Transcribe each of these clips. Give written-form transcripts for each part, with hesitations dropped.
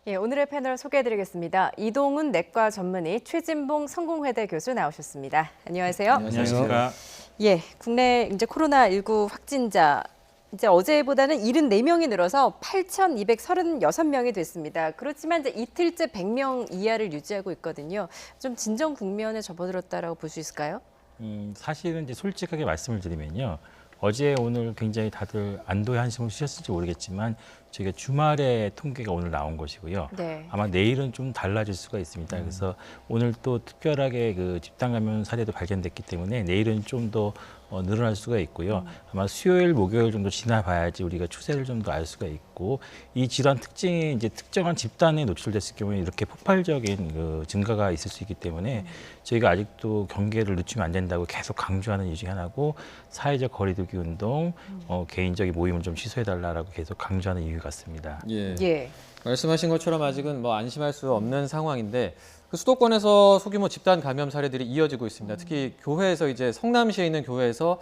예, 오늘의 패널 소개해드리겠습니다. 이동훈 내과 전문의 최진봉 성공회대 교수 나오셨습니다. 안녕하세요. 안녕하십니까. 예, 국내 이제 코로나19 확진자 이제 어제보다는 74명이 늘어서 8,236명이 됐습니다. 그렇지만 이제 이틀째 100명 이하를 유지하고 있거든요. 좀 진정 국면에 접어들었다라고 볼 수 있을까요? 사실은 이제 솔직하게 말씀을 드리면요. 어제 오늘 굉장히 다들 안도의 한숨을 쉬셨을지 모르겠지만 저희가 주말에 통계가 오늘 나온 것이고요. 네. 아마 내일은 좀 달라질 수가 있습니다. 그래서 오늘 또 특별하게 그 집단 감염 사례도 발견됐기 때문에 내일은 좀 더 늘어날 수가 있고요. 아마 수요일, 목요일 정도 지나봐야지 우리가 추세를 좀 더 알 수가 있고 이 질환 특징이 이제 특정한 집단에 노출됐을 경우에 이렇게 폭발적인 그 증가가 있을 수 있기 때문에 저희가 아직도 경계를 늦추면 안 된다고 계속 강조하는 이유 중에 하나고 사회적 거리두기 운동, 개인적인 모임을 좀 취소해달라고 계속 강조하는 이유 같습니다. 예. 예. 말씀하신 것처럼 아직은 뭐 안심할 수 없는 상황인데 그 수도권에서 소규모 집단 감염 사례들이 이어지고 있습니다. 특히 교회에서 이제 성남시에 있는 교회에서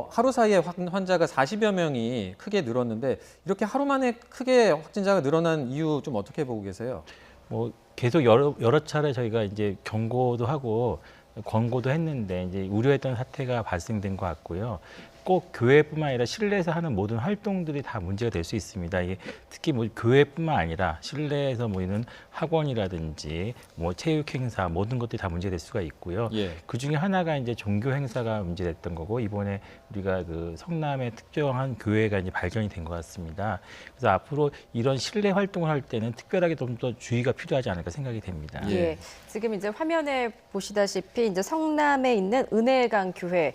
하루 사이에 환자가 40여 명이 크게 늘었는데 이렇게 하루 만에 크게 확진자가 늘어난 이유 좀 어떻게 보고 계세요? 뭐 계속 여러 차례 저희가 이제 경고도 하고 권고도 했는데 이제 우려했던 사태가 발생된 것 같고요. 꼭 교회뿐만 아니라 실내에서 하는 모든 활동들이 다 문제가 될 수 있습니다. 이게 특히 뭐 교회뿐만 아니라 실내에서 모이는 학원이라든지 뭐 체육 행사 모든 것들이 다 문제될 수가 있고요. 예. 그 중에 하나가 이제 종교 행사가 문제됐던 거고 이번에 우리가 그 성남의 특정한 교회가 이제 발견이 된 것 같습니다. 그래서 앞으로 이런 실내 활동을 할 때는 특별하게 좀 더 주의가 필요하지 않을까 생각이 됩니다. 예. 예. 지금 이제 화면에 보시다시피 이제 성남에 있는 은혜강 교회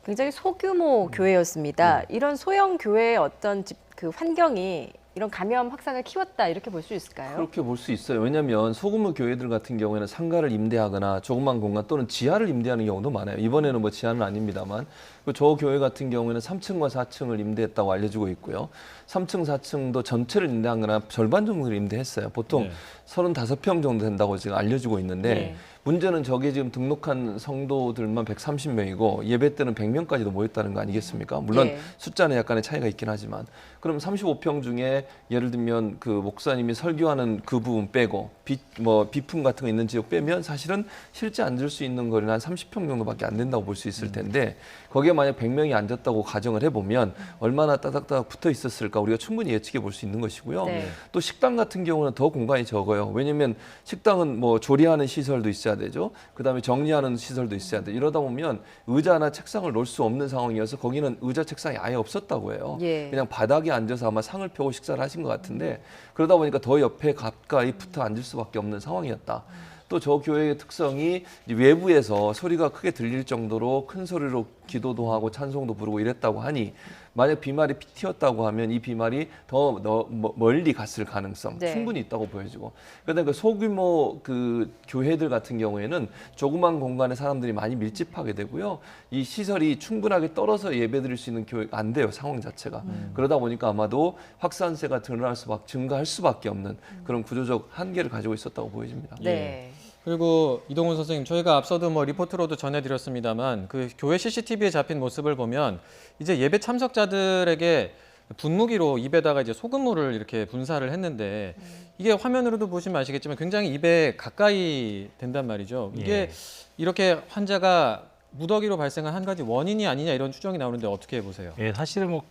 굉장히 소규모 교회였습니다. 이런 소형 교회의 어떤 그 환경이 이런 감염 확산을 키웠다 이렇게 볼 수 있을까요? 그렇게 볼 수 있어요. 왜냐하면 소규모 교회들 같은 경우에는 상가를 임대하거나 조그만 공간 또는 지하를 임대하는 경우도 많아요. 이번에는 뭐 지하는 아닙니다만 저 교회 같은 경우에는 3층과 4층을 임대했다고 알려지고 있고요. 3층, 4층도 전체를 임대한 거나 절반 정도를 임대했어요. 보통 네. 35평 정도 된다고 지금 알려지고 있는데 네. 문제는 저게 지금 등록한 성도들만 130명이고 예배 때는 100명까지도 모였다는 거 아니겠습니까? 물론 네. 숫자는 약간의 차이가 있긴 하지만 그럼 35평 중에 예를 들면 그 목사님이 설교하는 그 부분 빼고 비품 같은 거 있는 지역 빼면 사실은 실제 앉을 수 있는 거리는 한 30평 정도밖에 안 된다고 볼 수 있을 텐데 거기에 만약 100명이 앉았다고 가정을 해보면 얼마나 따닥따닥 붙어 있었을까 우리가 충분히 예측해 볼 수 있는 것이고요. 네. 또 식당 같은 경우는 더 공간이 적어요. 왜냐하면 식당은 뭐 조리하는 시설도 있어야 되죠. 그다음에 정리하는 시설도 있어야 돼. 이러다 보면 의자나 책상을 놓을 수 없는 상황이어서 거기는 의자 책상이 아예 없었다고 해요. 예. 그냥 바닥에 앉아서 아마 상을 펴고 식사를 하신 것 같은데 그러다 보니까 더 옆에 가까이 붙어 앉을 수밖에 없는 상황이었다. 또 저 교회의 특성이 외부에서 소리가 크게 들릴 정도로 큰 소리로 기도도 하고 찬송도 부르고 이랬다고 하니 만약 비말이 튀었다고 하면 이 비말이 더 멀리 갔을 가능성 네. 충분히 있다고 보여지고 그다음에 그 소규모 그 교회들 같은 경우에는 조그만 공간에 사람들이 많이 밀집하게 되고요. 이 시설이 충분하게 떨어서 예배드릴 수 있는 교회가 안 돼요. 상황 자체가. 그러다 보니까 아마도 확산세가 증가할 수밖에 없는 그런 구조적 한계를 가지고 있었다고 보여집니다. 네. 그리고 이동훈 선생님, 저희가 앞서도 뭐 리포트로도 전해드렸습니다만 그 교회 CCTV에 잡힌 모습을 보면 이제 예배 참석자들에게 분무기로 입에다가 이제 소금물을 이렇게 분사를 했는데 이게 화면으로도 보시면 아시겠지만 굉장히 입에 가까이 된단 말이죠. 이게 예. 이렇게 환자가 무더기로 발생한 한 가지 원인이 아니냐 이런 추정이 나오는데 어떻게 보세요? 예, 사실은 뭐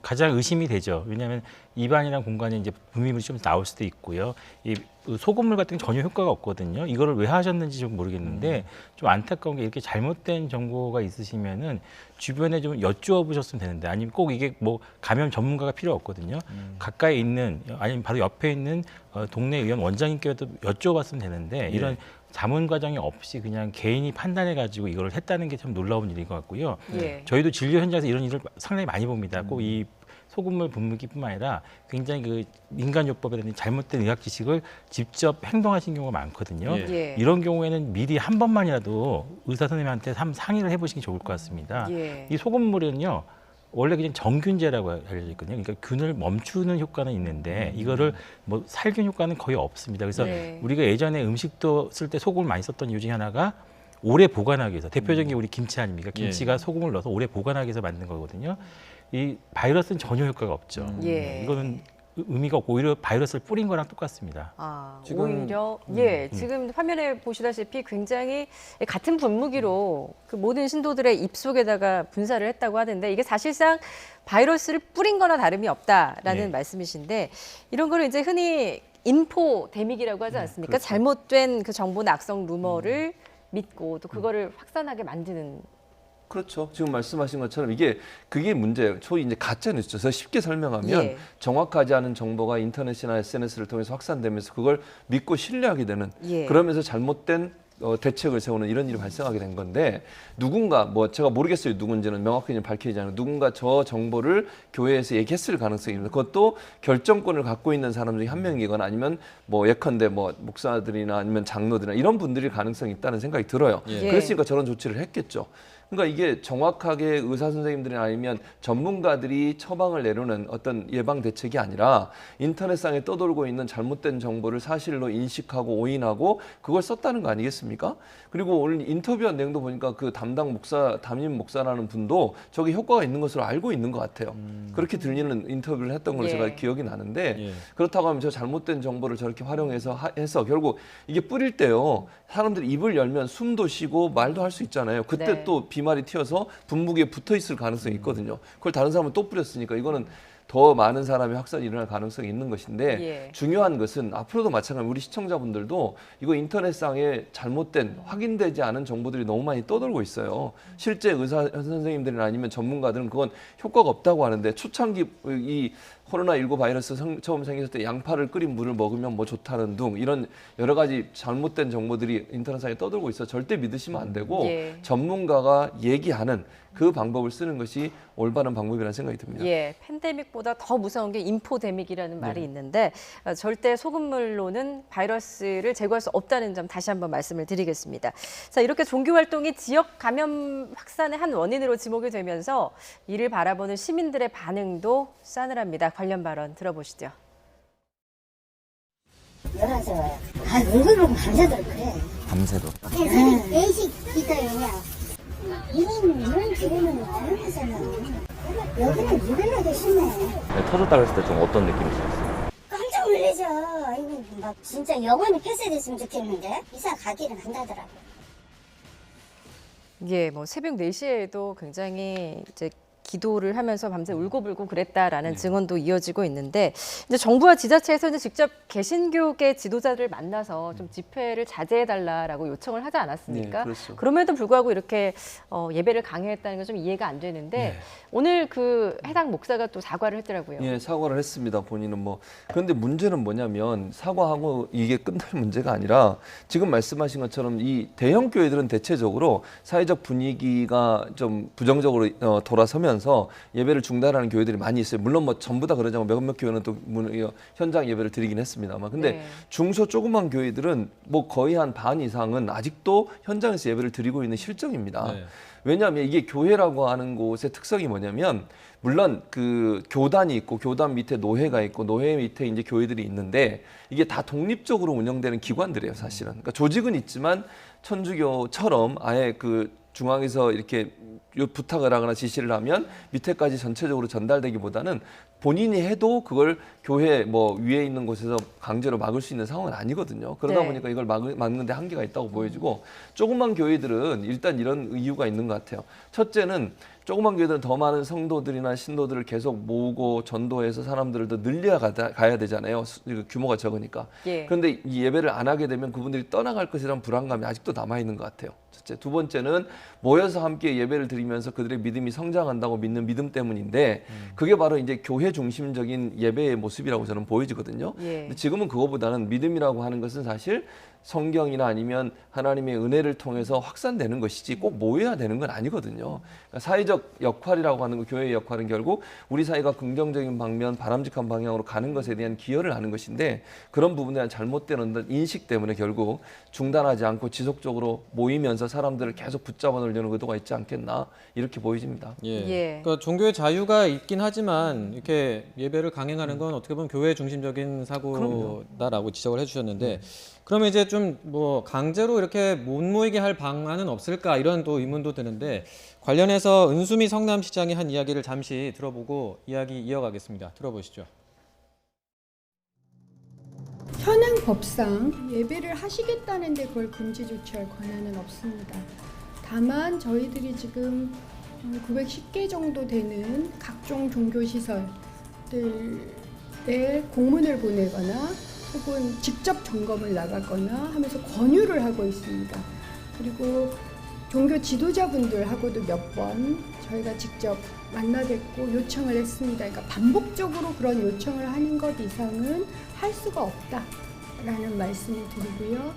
가장 의심이 되죠. 왜냐하면 입안이랑 공간에 이제 분비물이 좀 나올 수도 있고요. 이 소금물 같은 게 전혀 효과가 없거든요. 이거를 왜 하셨는지 좀 모르겠는데 좀 안타까운 게 이렇게 잘못된 정보가 있으시면은 주변에 좀 여쭈어 보셨으면 되는데 아니면 꼭 이게 뭐 감염 전문가가 필요 없거든요. 가까이 있는 아니면 바로 옆에 있는 동네 의원 원장님께도 여쭈어봤으면 되는데 이런 자문 과정이 없이 그냥 개인이 판단해가지고 이걸 했다는 게 참 놀라운 일인 것 같고요. 예. 저희도 진료 현장에서 이런 일을 상당히 많이 봅니다. 꼭 이 소금물 분무기뿐만 아니라 굉장히 그 민간요법이라든지 잘못된 의학 지식을 직접 행동하신 경우가 많거든요. 예. 예. 이런 경우에는 미리 한 번만이라도 의사 선생님한테 상의를 해보시는 게 좋을 것 같습니다. 예. 이 소금물은요. 원래 그냥 정균제라고 알려져 있거든요. 그러니까 균을 멈추는 효과는 있는데 이거를 뭐 살균 효과는 거의 없습니다. 그래서 네. 우리가 예전에 음식도 쓸 때 소금을 많이 썼던 이유 중에 하나가 오래 보관하기 위해서 대표적인 게 우리 김치 아닙니까? 김치가 소금을 넣어서 오래 보관하기 위해서 만든 거거든요. 이 바이러스는 전혀 효과가 없죠. 예. 이거는 의미가 없고 오히려 바이러스를 뿌린 거랑 똑같습니다. 아, 지금- 오히려 지금 화면에 보시다시피 굉장히 같은 분무기로 그 모든 신도들의 입속에다가 분사를 했다고 하는데 이게 사실상 바이러스를 뿌린 거나 다름이 없다라는 네. 말씀이신데 이런 거를 이제 흔히 인포데믹이라고 하지 않습니까? 그렇죠. 잘못된 그 정보나 악성 루머를 믿고 또 그거를 확산하게 만드는 그렇죠. 지금 말씀하신 것처럼 그게 문제예요. 소위 이제 가짜 뉴스죠. 더 쉽게 설명하면 예. 정확하지 않은 정보가 인터넷이나 SNS를 통해서 확산되면서 그걸 믿고 신뢰하게 되는 예. 그러면서 잘못된 대책을 세우는 이런 일이 발생하게 된 건데 누군가 뭐 제가 모르겠어요. 누군지는 명확히 밝히지 않아요. 누군가 저 정보를 교회에서 얘기했을 가능성이 있습니다. 그것도 결정권을 갖고 있는 사람 중에 한 명이거나 아니면 뭐 예컨대 뭐 목사들이나 아니면 장로들이나 이런 분들이 가능성이 있다는 생각이 들어요. 예. 그랬으니까 저런 조치를 했겠죠. 그러니까 이게 정확하게 의사 선생님들이나 아니면 전문가들이 처방을 내려는 어떤 예방 대책이 아니라 인터넷상에 떠돌고 있는 잘못된 정보를 사실로 인식하고 오인하고 그걸 썼다는 거 아니겠습니까? 그리고 오늘 인터뷰한 내용도 보니까 그 담임 목사라는 분도 저게 효과가 있는 것으로 알고 있는 것 같아요. 그렇게 들리는 인터뷰를 했던 걸로 예. 제가 기억이 나는데 예. 그렇다고 하면 저 잘못된 정보를 저렇게 활용해서 해서 결국 이게 뿌릴 때요. 사람들이 입을 열면 숨도 쉬고 말도 할 수 있잖아요. 그때 네. 또 비말이 튀어서 분무기에 붙어 있을 가능성이 있거든요. 그걸 다른 사람은 또 뿌렸으니까 이거는 더 많은 사람이 확산이 일어날 가능성이 있는 것인데 예. 중요한 것은 앞으로도 마찬가지로 우리 시청자분들도 이거 인터넷상에 잘못된 확인되지 않은 정보들이 너무 많이 떠돌고 있어요. 실제 의사 선생님들이나 아니면 전문가들은 그건 효과가 없다고 하는데 초창기 이 코로나19 바이러스 처음 생겼을 때 양파를 끓인 물을 먹으면 뭐 좋다는 등 이런 여러 가지 잘못된 정보들이 인터넷상에 떠돌고 있어 절대 믿으시면 안 되고 예. 전문가가 얘기하는 그 방법을 쓰는 것이 올바른 방법이라는 생각이 듭니다. 예, 팬데믹보다 더 무서운 게 인포데믹이라는 말이 있는데 절대 소금물로는 바이러스를 제거할 수 없다는 점 다시 한번 말씀을 드리겠습니다. 자, 이렇게 종교 활동이 지역 감염 확산의 한 원인으로 지목이 되면서 이를 바라보는 시민들의 반응도 싸늘합니다. 관련 발언 들어보시죠. 열어서 얼굴 보고 밤새도록 그래. 밤새도. 그래서 새벽 4시 있어요. 이런 기분은 다르잖아. 여기는 유별나게 심해. 터졌다 그랬을 때 좀 어떤 느낌이 드셨어요? 깜짝 놀라죠. 이거 막 진짜 영원히 폐쇄됐으면 좋겠는데 이사 가기는 한다더라고. 예, 뭐 새벽 4시에도 굉장히 이제 기도를 하면서 밤새 울고불고 그랬다라는 증언도 이어지고 있는데 이제 정부와 지자체에서 이제 직접 개신교계 지도자를 만나서 좀 집회를 자제해달라라고 요청을 하지 않았습니까? 네, 그렇죠. 그럼에도 불구하고 이렇게 예배를 강요했다는 건 좀 이해가 안 되는데 오늘 그 해당 목사가 또 사과를 했더라고요. 예, 사과를 했습니다. 본인은 뭐. 그런데 문제는 뭐냐면 사과하고 이게 끝날 문제가 아니라 지금 말씀하신 것처럼 이 대형 교회들은 대체적으로 사회적 분위기가 좀 부정적으로 돌아서면서 예배를 중단하는 교회들이 많이 있어요. 물론 뭐 전부 다 그러지 않고 몇몇 교회는 또 현장 예배를 드리긴 했습니다만. 근데 네. 중소 조그만 교회들은 뭐 거의 한 반 이상은 아직도 현장에서 예배를 드리고 있는 실정입니다. 네. 왜냐하면 이게 교회라고 하는 곳의 특성이 뭐냐면 물론 그 교단이 있고 교단 밑에 노회가 있고 노회 밑에 이제 교회들이 있는데 이게 다 독립적으로 운영되는 기관들이에요, 사실은. 그러니까 조직은 있지만 천주교처럼 아예 그 중앙에서 이렇게 부탁을 하거나 지시를 하면 밑에까지 전체적으로 전달되기보다는 본인이 해도 그걸 교회 뭐 위에 있는 곳에서 강제로 막을 수 있는 상황은 아니거든요. 그러다 네. 보니까 이걸 막는 데 한계가 있다고 보여지고 조그만 교회들은 일단 이런 이유가 있는 것 같아요. 첫째는 조그만 교회들은 더 많은 성도들이나 신도들을 계속 모으고 전도해서 사람들을 더 가야 되잖아요. 규모가 적으니까. 예. 그런데 이 예배를 안 하게 되면 그분들이 떠나갈 것이라는 불안감이 아직도 남아있는 것 같아요. 첫째. 두 번째는 모여서 함께 예배를 드리면서 그들의 믿음이 성장한다고 믿는 믿음 때문인데 그게 바로 이제 교회 중심적인 예배의 모습이라고 저는 보여지거든요. 예. 근데 지금은 그거보다는 믿음이라고 하는 것은 사실 성경이나 아니면 하나님의 은혜를 통해서 확산되는 것이지 꼭 모여야 되는 건 아니거든요. 그러니까 사회적 역할이라고 하는 거, 교회의 역할은 결국 우리 사회가 긍정적인 방면, 바람직한 방향으로 가는 것에 대한 기여를 하는 것인데 그런 부분에 대한 잘못된 어떤 인식 때문에 결국 중단하지 않고 지속적으로 모이면서 사람들을 계속 붙잡아 놓으려는 의도가 있지 않겠나 이렇게 보여집니다. 예. 예. 그러니까 종교의 자유가 있긴 하지만 이렇게 예배를 강행하는 건 어떻게 보면 교회 중심적인 사고다라고 지적을 해주셨는데 그러면 이제 좀 뭐 강제로 이렇게 못 모이게 할 방안은 없을까 이런 또 의문도 드는데 관련해서 은수미 성남시장이 한 이야기를 잠시 들어보고 이야기 이어가겠습니다. 들어보시죠. 법상 예배를 하시겠다는데 그걸 금지 조치할 권한은 없습니다. 다만 저희들이 지금 910개 정도 되는 각종 종교시설들에 공문을 보내거나 혹은 직접 점검을 나가거나 하면서 권유를 하고 있습니다. 그리고 종교 지도자분들하고도 몇 번 저희가 직접 만나 뵙고 요청을 했습니다. 그러니까 반복적으로 그런 요청을 하는 것 이상은 할 수가 없다라는 말씀을 드리고요.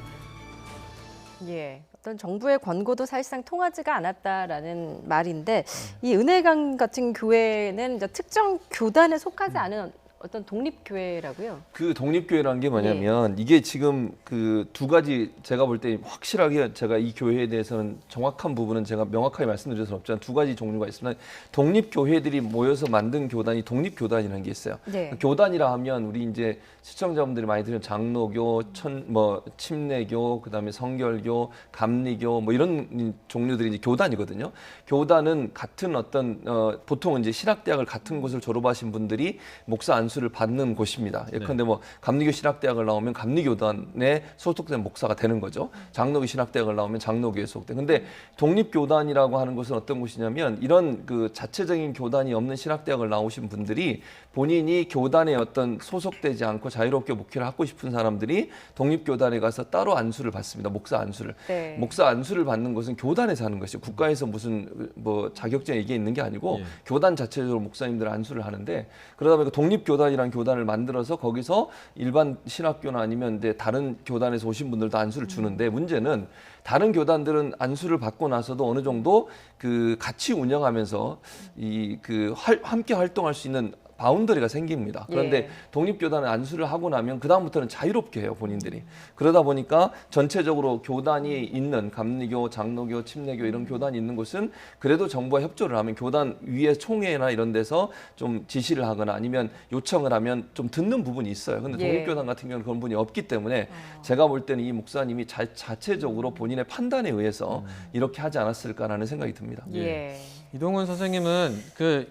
예. 어떤 정부의 권고도 사실상 통하지가 않았다라는 말인데 이 은혜강 같은 교회는 이제 특정 교단에 속하지 않은 어떤 독립교회라고요? 그 독립교회라는 게 뭐냐면 이게 지금 그 두 가지 제가 볼 때 확실하게 제가 이 교회에 대해서는 정확한 부분은 제가 명확하게 말씀드릴 수는 없지만 두 가지 종류가 있습니다. 독립교회들이 모여서 만든 교단이 독립교단이라는 게 있어요. 네. 교단이라 하면 우리 이제 시청자분들이 많이 들은 장로교, 침례교, 그다음에 성결교, 감리교 뭐 이런 종류들이 이제 교단이거든요. 교단은 같은 어떤 보통은 이제 신학대학을 같은 곳을 졸업하신 분들이 목사 안수를 받는 곳입니다. 예컨대 뭐 감리교 신학대학을 나오면 감리교단에 소속된 목사가 되는 거죠. 장로교 신학대학을 나오면 장로교에 소속된. 근데 독립교단이라고 하는 것은 어떤 곳이냐면 이런 그 자체적인 교단이 없는 신학대학을 나오신 분들이 본인이 교단에 어떤 소속되지 않고 자유롭게 목회를 하고 싶은 사람들이 독립교단에 가서 따로 안수를 받습니다. 목사 안수를. 네. 목사 안수를 받는 것은 교단에서 하는 것이죠. 국가에서 무슨 뭐 자격증이 이게 있는 게 아니고 교단 자체적으로 목사님들 안수를 하는데 그러다 보니까 독립교단이라는 교단을 만들어서 거기서 일반 신학교나 아니면 이제 다른 교단에서 오신 분들도 안수를 주는데 문제는 다른 교단들은 안수를 받고 나서도 어느 정도 그 같이 운영하면서 이 그 함께 활동할 수 있는 바운더리가 생깁니다. 그런데 예. 독립교단은 안수를 하고 나면 그다음부터는 자유롭게 해요, 본인들이. 그러다 보니까 전체적으로 교단이 있는 감리교, 장로교, 침례교 이런 교단이 있는 곳은 그래도 정부와 협조를 하면 교단 위에 총회나 이런 데서 좀 지시를 하거나 아니면 요청을 하면 좀 듣는 부분이 있어요. 근데 예. 독립교단 같은 경우는 그런 부분이 없기 때문에 제가 볼 때는 이 목사님이 자체적으로 본인의 판단에 의해서 이렇게 하지 않았을까라는 생각이 듭니다. 예. 이동훈 선생님은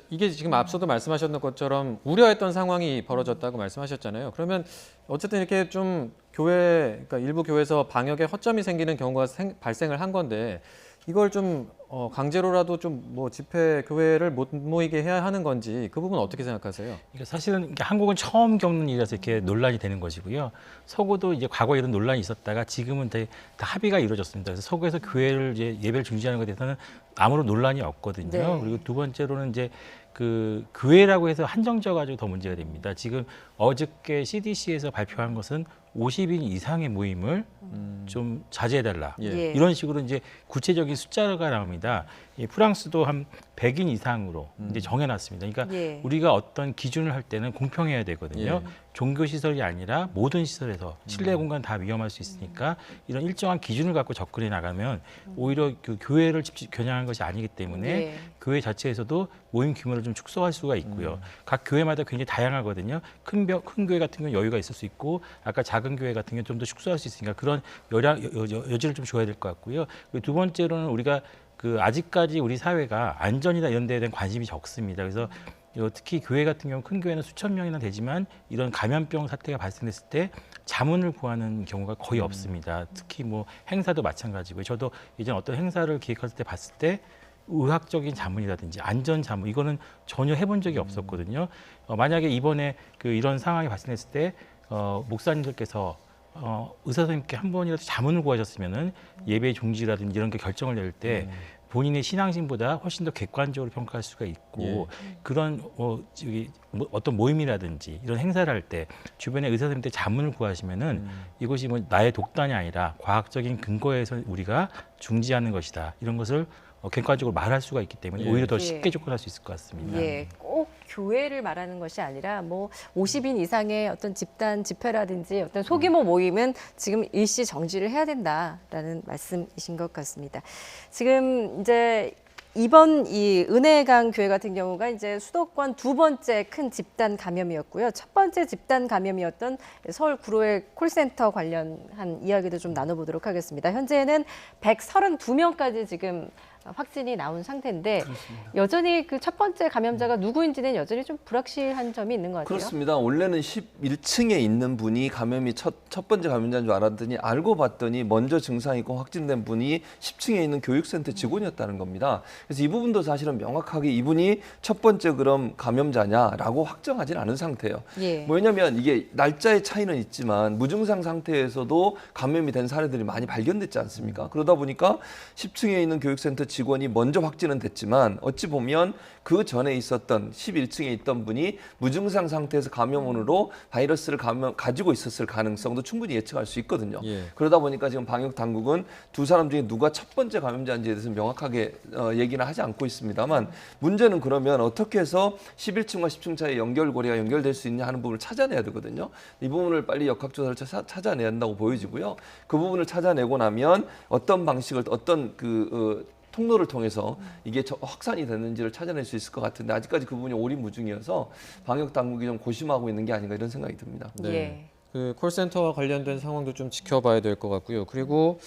이게 지금 앞서도 말씀하셨던 것처럼 우려했던 상황이 벌어졌다고 말씀하셨잖아요. 그러면 어쨌든 이렇게 좀 그러니까 일부 교회에서 방역에 허점이 생기는 경우가 발생을 한 건데 이걸 좀 강제로라도 좀 뭐 집회 교회를 못 모이게 해야 하는 건지 그 부분 어떻게 생각하세요? 그러니까 사실은 한국은 처음 겪는 일이라서 이렇게 논란이 되는 것이고요. 서구도 이제 과거에 이런 논란이 있었다가 지금은 다 합의가 이루어졌습니다. 그래서 서구에서 교회를 이제 예배를 중지하는 것에 대해서는 아무런 논란이 없거든요. 네. 그리고 두 번째로는 이제 그 교회라고 해서 한정져 가지고 더 문제가 됩니다. 지금 어저께 CDC에서 발표한 것은 50인 이상의 모임을 좀 자제해달라. 예. 이런 식으로 이제 구체적인 숫자가 나옵니다. 이 프랑스도 한 100인 이상으로 이제 정해놨습니다. 그러니까 예. 우리가 어떤 기준을 할 때는 공평해야 되거든요. 종교 시설이 아니라 모든 시설에서 실내 공간 다 위험할 수 있으니까 이런 일정한 기준을 갖고 접근해 나가면 오히려 그 교회를 겨냥한 것이 아니기 때문에 예. 교회 자체에서도 모임 규모를 좀 축소할 수가 있고요. 각 교회마다 굉장히 다양하거든요. 큰 교회 같은 경우는 여유가 있을 수 있고 아까 작은 교회 같은 경우는 좀 더 축소할 수 있으니까 그런 여지를 좀 줘야 될 것 같고요. 그리고 두 번째로는 우리가 아직까지 우리 사회가 안전이나 이런 데에 대한 관심이 적습니다. 그래서 특히 교회 같은 경우 큰 교회는 수천 명이나 되지만 이런 감염병 사태가 발생했을 때 자문을 구하는 경우가 거의 없습니다. 특히 뭐 행사도 마찬가지고요. 저도 예전 어떤 행사를 기획할 때 봤을 때 의학적인 자문이라든지 안전 자문 이거는 전혀 해본 적이 없었거든요. 만약에 이번에 이런 상황이 발생했을 때 목사님들께서 의사 선생님께 한 번이라도 자문을 구하셨으면은 예배 종지라든지 이런 게 결정을 내릴 때 본인의 신앙심보다 훨씬 더 객관적으로 평가할 수가 있고 그런 어떤 모임이라든지 이런 행사를 할 때 주변에 의사 선생님한테 자문을 구하시면은 이것이 뭐 나의 독단이 아니라 과학적인 근거에서 우리가 중지하는 것이다 이런 것을 객관적으로 말할 수가 있기 때문에 오히려 더 쉽게 접근할 수 있을 것 같습니다. 예, 꼭 교회를 말하는 것이 아니라 뭐 50인 이상의 어떤 집단 집회라든지 어떤 소규모 모임은 지금 일시 정지를 해야 된다라는 말씀이신 것 같습니다. 지금 이제 이번 이 은혜강 교회 같은 경우가 이제 수도권 두 번째 큰 집단 감염이었고요. 첫 번째 집단 감염이었던 서울 구로의 콜센터 관련한 이야기도 좀 나눠보도록 하겠습니다. 현재는 132명까지 지금 확진이 나온 상태인데 여전히 그 첫 번째 감염자가 누구인지는 여전히 좀 불확실한 점이 있는 것 같아요. 그렇습니다. 원래는 11층에 있는 분이 감염이 첫 번째 감염자인 줄 알았더니 알고 봤더니 먼저 증상이 있고 확진된 분이 10층에 있는 교육센터 직원이었다는 겁니다. 그래서 이 부분도 사실은 명확하게 이분이 첫 번째 그럼 감염자냐라고 확정하진 않은 상태예요. 예. 왜냐하면 이게 날짜의 차이는 있지만 무증상 상태에서도 감염이 된 사례들이 많이 발견됐지 않습니까? 그러다 보니까 10층에 있는 교육센터 직원이 먼저 확진은 됐지만 어찌 보면 그 전에 있었던 11층에 있던 분이 무증상 상태에서 감염원으로 바이러스를 가지고 있었을 가능성도 충분히 예측할 수 있거든요. 예. 그러다 보니까 지금 방역 당국은 두 사람 중에 누가 첫 번째 감염자인지에 대해서 명확하게 얘기는 하지 않고 있습니다만 문제는 그러면 어떻게 해서 11층과 10층 사이에 연결고리가 연결될 수 있냐 하는 부분을 찾아내야 되거든요. 이 부분을 빨리 역학조사를 찾아내야 한다고 보여지고요. 그 부분을 찾아내고 나면 어떤 방식을 어떤 통로를 통해서 이게 확산이 됐는지를 찾아낼 수 있을 것 같은데 아직까지 그 부분이 오리무중이어서 방역 당국이 좀 고심하고 있는 게 아닌가 이런 생각이 듭니다. 네. 예. 그 콜센터와 관련된 상황도 좀 지켜봐야 될 것 같고요. 그리고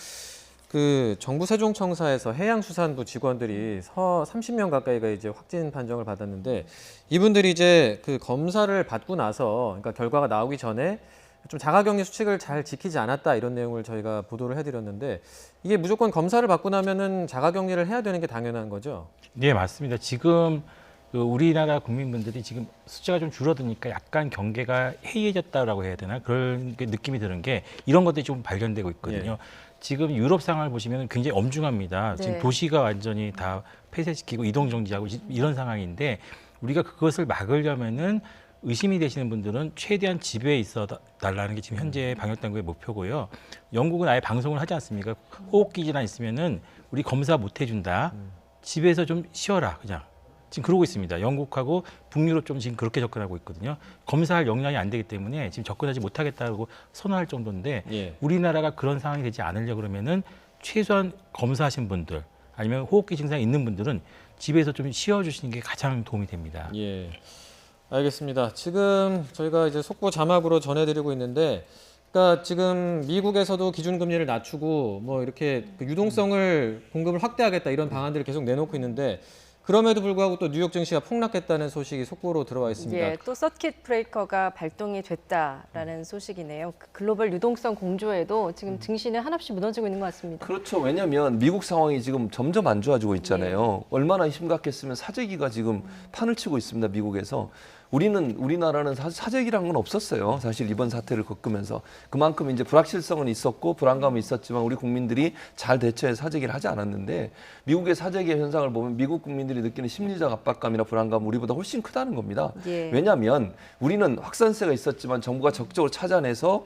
그 정부 세종청사에서 해양수산부 직원들이 30명 가까이가 이제 확진 판정을 받았는데 이분들이 이제 그 검사를 받고 나서 그러니까 결과가 나오기 전에 좀 자가격리 수칙을 잘 지키지 않았다 이런 내용을 저희가 보도를 해드렸는데 이게 무조건 검사를 받고 나면은 자가격리를 해야 되는 게 당연한 거죠? 네, 맞습니다. 지금 우리나라 국민분들이 지금 숫자가 좀 줄어드니까 약간 경계가 해이해졌다라고 해야 되나 그런 느낌이 드는 게 이런 것들이 좀 발견되고 있거든요. 지금 유럽 상황을 보시면 굉장히 엄중합니다. 네. 지금 도시가 완전히 다 폐쇄시키고 이동 정지하고 이런 상황인데 우리가 그것을 막으려면은 의심이 되시는 분들은 최대한 집에 있어 달라는 게 지금 현재 방역 당국의 목표고요. 영국은 아예 방송을 하지 않습니까? 호흡기 질환 있으면은 우리 검사 못 해준다. 집에서 좀 쉬어라 그냥. 지금 그러고 있습니다. 영국하고 북유럽 좀 지금 그렇게 접근하고 있거든요. 검사할 역량이 안 되기 때문에 지금 접근하지 못하겠다고 선언할 정도인데 예. 우리나라가 그런 상황이 되지 않으려 그러면은 최소한 검사하신 분들 아니면 호흡기 증상이 있는 분들은 집에서 좀 쉬어주시는 게 가장 도움이 됩니다. 예. 알겠습니다. 지금 저희가 이제 속보 자막으로 전해드리고 있는데, 그러니까 지금 미국에서도 기준금리를 낮추고 뭐 이렇게 그 유동성을 공급을 확대하겠다 이런 방안들을 계속 내놓고 있는데 그럼에도 불구하고 또 뉴욕 증시가 폭락했다는 소식이 속보로 들어와 있습니다. 예, 또 서킷 브레이커가 발동이 됐다라는 소식이네요. 그 글로벌 유동성 공조에도 지금 증시는 한없이 무너지고 있는 것 같습니다. 그렇죠. 왜냐하면 미국 상황이 지금 점점 안 좋아지고 있잖아요. 얼마나 심각했으면 사재기가 지금 판을 치고 있습니다. 미국에서. 우리나라는 사재기란 건 없었어요. 사실 이번 사태를 겪으면서. 그만큼 이제 불확실성은 있었고 불안감은 있었지만 우리 국민들이 잘 대처해 사재기를 하지 않았는데 미국의 사재기 현상을 보면 미국 국민들이 느끼는 심리적 압박감이나 불안감은 우리보다 훨씬 크다는 겁니다. 예. 왜냐하면 우리는 확산세가 있었지만 정부가 적극적으로 찾아내서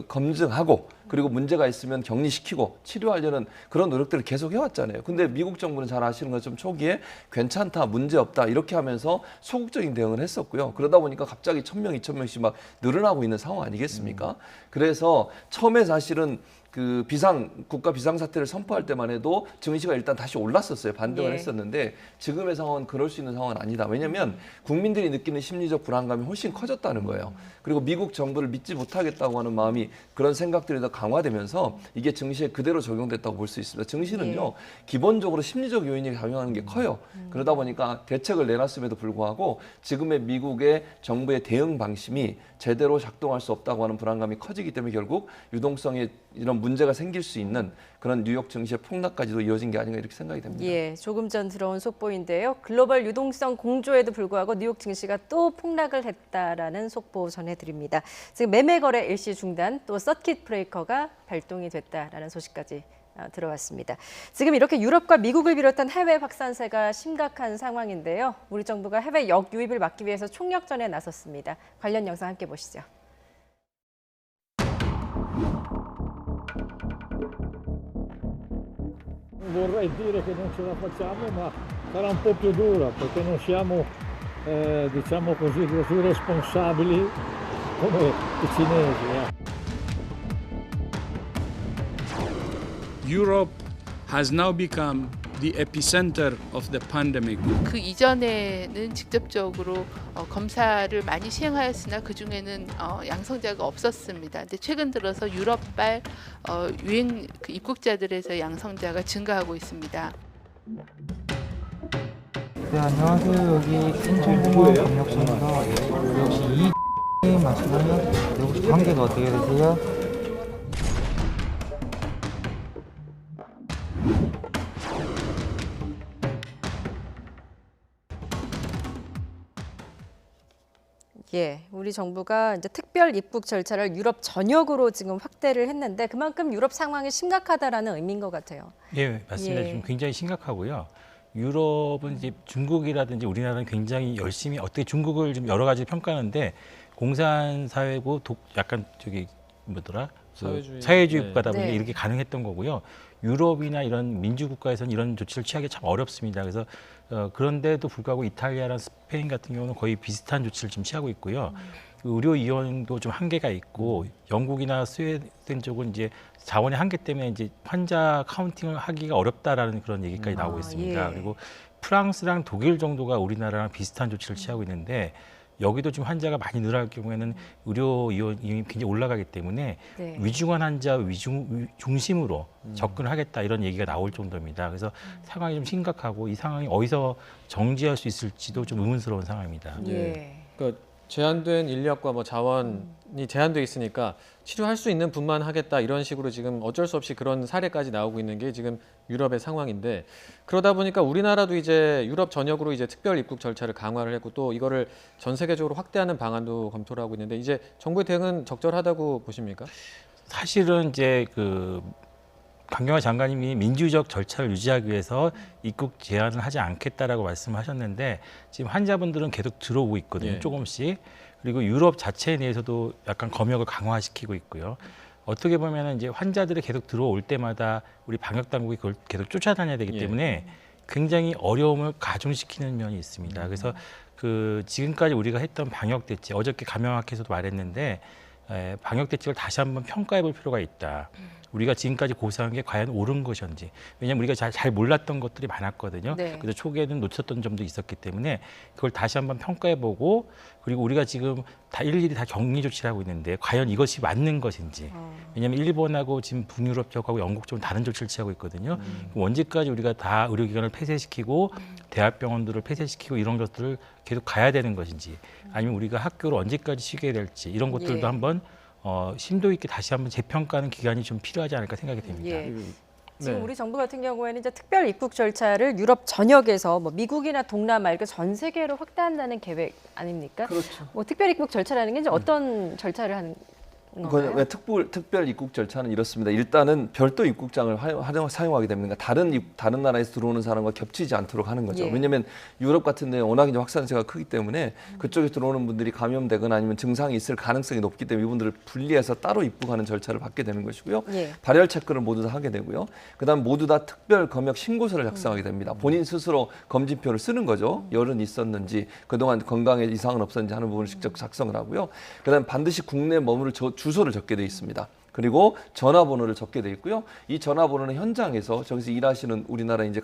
검증하고 그리고 문제가 있으면 격리시키고 치료하려는 그런 노력들을 계속 해왔잖아요. 근데 미국 정부는 잘 아시는 것처럼 초기에 괜찮다, 문제 없다 이렇게 하면서 소극적인 대응을 했었고요. 그러다 보니까 갑자기 1,000명, 2,000명씩 막 늘어나고 있는 상황 아니겠습니까? 그래서 처음에 사실은 그 국가 비상사태를 선포할 때만 해도 증시가 일단 다시 올랐었어요. 반등을 예. 했었는데 지금의 상황은 그럴 수 있는 상황은 아니다. 왜냐하면 국민들이 느끼는 심리적 불안감이 훨씬 커졌다는 거예요. 그리고 미국 정부를 믿지 못하겠다고 하는 마음이 그런 생각들이 더 강화되면서 이게 증시에 그대로 적용됐다고 볼 수 있습니다. 증시는요. 기본적으로 심리적 요인이 작용하는 게 커요. 그러다 보니까 대책을 내놨음에도 불구하고 지금의 미국의 정부의 대응 방침이 제대로 작동할 수 없다고 하는 불안감이 커지기 때문에 결국 유동성에 이런 문제가 생길 수 있는 그런 뉴욕 증시의 폭락까지도 이어진 게 아닌가 이렇게 생각이 됩니다. 예, 조금 전 들어온 속보인데요. 글로벌 유동성 공조에도 불구하고 뉴욕 증시가 또 폭락을 했다라는 속보 전해드립니다. 지금 매매 거래 일시 중단, 또 서킷 브레이커가 발동이 됐다라는 소식까지 들어왔습니다. 지금 이렇게 유럽과 미국을 비롯한 해외 확산세가 심각한 상황인데요. 우리 정부가 해외 역유입을 막기 위해서 총력전에 나섰습니다. 관련 영상 함께 보시죠. Vorrei dire che non ce la facciamo, ma sarà un po' più dura perché non siamo, diciamo così, così responsabili come i cinesi. Europe has now become the epicenter of the pandemic. 그 이전에는 직접적으로 검사를 많이 시행하였으나 그 중에는 양성자가 없었습니다. 근데 최근 들어서 유럽발 유행 입국자들에서 양성자가 증가하고 있습니다. 네, 안녕하세요. 여기 신천공원 경력선입니다. 혹시 이 맞나요? 혹시 관계가 어떻게 되세요? 예, 우리 정부가 이제 특별 입국 절차를 유럽 전역으로 지금 확대를 했는데 그만큼 유럽 상황이 심각하다라는 의미인 것 같아요. 예, 맞습니다. 예. 지금 굉장히 심각하고요. 유럽은 이제 중국이라든지 우리나라는 굉장히 열심히 어떻게 중국을 좀 여러 가지 평가하는데 공산 사회고 약간 저기 뭐더라? 사회주의 네. 국가다 보니까 네. 이렇게 가능했던 거고요. 유럽이나 이런 민주 국가에서는 이런 조치를 취하기 참 어렵습니다. 그래서 그런데도 불구하고 이탈리아랑 스페인 같은 경우는 거의 비슷한 조치를 지금 취하고 있고요. 그 의료 이용도 좀 한계가 있고 영국이나 스웨덴 쪽은 이제 자원의 한계 때문에 이제 환자 카운팅을 하기가 어렵다라는 그런 얘기까지 나오고 있습니다. 예. 그리고 프랑스랑 독일 정도가 우리나라랑 비슷한 조치를 취하고 있는데 여기도 좀 환자가 많이 늘어날 경우에는 의료 이용이 굉장히 올라가기 때문에 네. 위중한 환자 중심으로 접근을 하겠다 이런 얘기가 나올 정도입니다. 그래서 상황이 좀 심각하고 이 상황이 어디서 정지할 수 있을지도 좀 의문스러운 상황입니다. 예. 그러니까 제한된 인력과 뭐 자원이 제한돼 있으니까 치료할 수 있는 분만 하겠다 이런 식으로 지금 어쩔 수 없이 그런 사례까지 나오고 있는 게 지금 유럽의 상황인데 그러다 보니까 우리나라도 이제 유럽 전역으로 이제 특별 입국 절차를 강화를 했고 또 이거를 전 세계적으로 확대하는 방안도 검토를 하고 있는데 이제 정부의 대응은 적절하다고 보십니까? 사실은 이제 그 강경화 장관님이 민주적 절차를 유지하기 위해서 입국 제한을 하지 않겠다라고 말씀하셨는데 지금 환자분들은 계속 들어오고 있거든요. 예. 조금씩. 그리고 유럽 자체 내에서도 약간 검역을 강화시키고 있고요. 어떻게 보면 이제 환자들이 계속 들어올 때마다 우리 방역 당국이 그걸 계속 쫓아다녀야 되기 예. 때문에 굉장히 어려움을 가중시키는 면이 있습니다. 그래서 그 지금까지 우리가 했던 방역 대책 어저께 감염학회에서도 말했는데 방역 대책을 다시 한번 평가해 볼 필요가 있다. 우리가 지금까지 고사한 게 과연 옳은 것인지. 왜냐하면 우리가 잘 몰랐던 것들이 많았거든요. 네. 그래서 초기에는 놓쳤던 점도 있었기 때문에 그걸 다시 한번 평가해보고 그리고 우리가 지금 다 일일이 다 격리 조치를 하고 있는데 과연 이것이 맞는 것인지. 왜냐하면 일본하고 지금 북유럽 쪽하고 영국 쪽은 다른 조치를 취하고 있거든요. 그럼 언제까지 우리가 다 의료기관을 폐쇄시키고 대학병원들을 폐쇄시키고 이런 것들을 계속 가야 되는 것인지 아니면 우리가 학교를 언제까지 쉬게 될지 이런 것들도 예. 한번 심도 있게 다시 한번 재평가하는 기간이 좀 필요하지 않을까 생각이 됩니다. 예. 지금 네. 우리 정부 같은 경우에는 이제 특별 입국 절차를 유럽 전역에서 뭐 미국이나 동남아 이렇게 전 세계로 확대한다는 계획 아닙니까? 그렇죠. 뭐 특별 입국 절차라는 게 이제 어떤 절차를 하는 건가요? 왜 특별 입국 절차는 이렇습니다. 일단은 별도 입국장을 사용하게 됩니다. 다른 나라에서 들어오는 사람과 겹치지 않도록 하는 거죠. 예. 왜냐하면 유럽 같은 데 워낙 이제 확산세가 크기 때문에 그쪽에 들어오는 분들이 감염되거나 아니면 증상이 있을 가능성이 높기 때문에 이분들을 분리해서 따로 입국하는 절차를 받게 되는 것이고요. 예. 발열 체크를 모두 다 하게 되고요. 그다음 모두 다 특별 검역 신고서를 작성하게 됩니다. 본인 스스로 검진표를 쓰는 거죠. 열은 있었는지 그동안 건강에 이상은 없었는지 하는 부분을 직접 작성을 하고요. 그다음 반드시 국내에 머무를 주소를 적게 돼 있습니다. 그리고 전화번호를 적게 돼 있고요. 이 전화번호는 현장에서 저기서 일하시는 우리나라 이제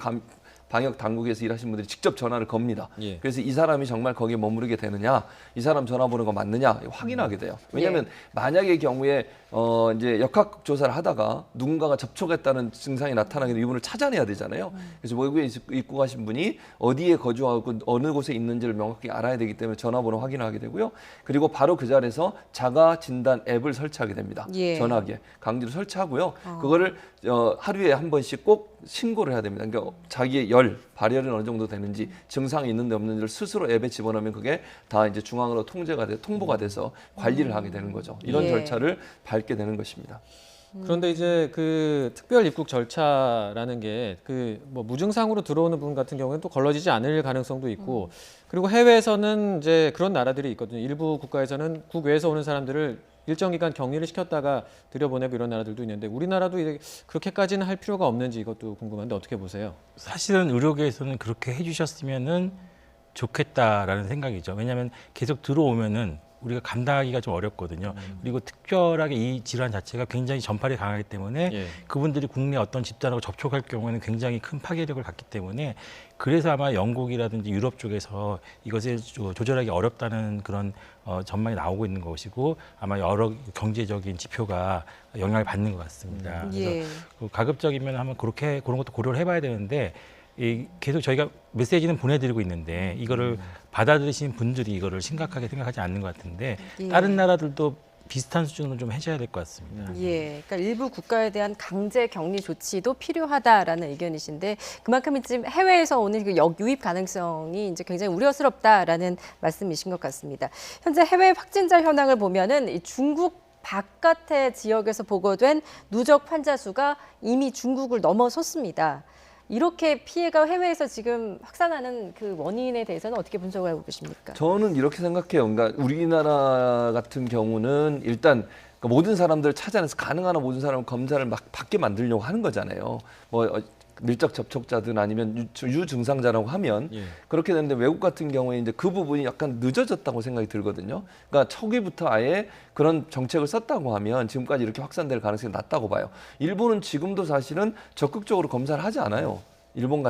방역 당국에서 일하시는 분들이 직접 전화를 겁니다. 예. 그래서 이 사람이 정말 거기에 머무르게 되느냐, 이 사람 전화번호가 맞느냐 확인하게 돼요. 왜냐하면 만약의 경우에 이제 역학 조사를 하다가 누군가가 접촉했다는 증상이 나타나게 되면 이분을 찾아내야 되잖아요. 그래서 외국에 입국하신 분이 어디에 거주하고 어느 곳에 있는지를 명확히 알아야 되기 때문에 전화번호 확인하게 되고요. 그리고 바로 그 자리에서 자가 진단 앱을 설치하게 됩니다. 예. 전화기에 강제로 설치하고요. 그거를 하루에 한 번씩 꼭 신고를 해야 됩니다. 그러니까 자기의 발열은 어느 정도 되는지 증상이 있는지 없는지를 스스로 앱에 집어넣으면 그게 다 이제 중앙으로 통보가 돼서 관리를 하게 되는 거죠. 이런 예. 절차를 밟게 되는 것입니다. 그런데 이제 그 특별 입국 절차라는 게 그 뭐 무증상으로 들어오는 분 같은 경우는 또 걸러지지 않을 가능성도 있고 그리고 해외에서는 이제 그런 나라들이 있거든요. 일부 국가에서는 국외에서 오는 사람들을 일정 기간 격리를 시켰다가 들여보내고 이런 나라들도 있는데 우리나라도 이제 그렇게까지는 할 필요가 없는지 이것도 궁금한데 어떻게 보세요? 사실은 의료계에서는 그렇게 해주셨으면은 좋겠다라는 생각이죠. 왜냐하면 계속 들어오면은 우리가 감당하기가 좀 어렵거든요. 그리고 특별하게 이 질환 자체가 굉장히 전파력이 강하기 때문에 예. 그분들이 국내 어떤 집단하고 접촉할 경우에는 굉장히 큰 파괴력을 갖기 때문에 그래서 아마 영국이라든지 유럽 쪽에서 이것을 조절하기 어렵다는 그런 전망이 나오고 있는 것이고 아마 여러 경제적인 지표가 영향을 받는 것 같습니다. 예. 그래서 가급적이면 한번 그런 것도 고려를 해봐야 되는데 계속 저희가 메시지는 보내드리고 있는데 이거를 받아들이시는 분들이 이거를 심각하게 생각하지 않는 것 같은데 예. 다른 나라들도 비슷한 수준으로 좀 해줘야 될 것 같습니다. 예, 그러니까 일부 국가에 대한 강제 격리 조치도 필요하다라는 의견이신데 그만큼 지금 해외에서 오는 그 역유입 가능성이 이제 굉장히 우려스럽다라는 말씀이신 것 같습니다. 현재 해외 확진자 현황을 보면은 이 중국 바깥의 지역에서 보고된 누적 환자 수가 이미 중국을 넘어섰습니다. 이렇게 피해가 해외에서 지금 확산하는 그 원인에 대해서는 어떻게 분석을 하고 계십니까? 저는 이렇게 생각해요. 그러니까 우리나라 같은 경우는 일단 그러니까 모든 사람들 찾아내서 가능한 한 모든 사람을 검사를 막 받게 만들려고 하는 거잖아요. 뭐 밀접 접촉자든 아니면 유증상자라고 하면 예. 그렇게 되는데 외국 같은 경우에 이제 그 부분이 약간 늦어졌다고 생각이 들거든요. 그러니까 초기부터 아예 그런 정책을 썼다고 하면 지금까지 이렇게 확산될 가능성이 낮다고 봐요. 일본은 지금도 사실은 적극적으로 검사를 하지 않아요. 일본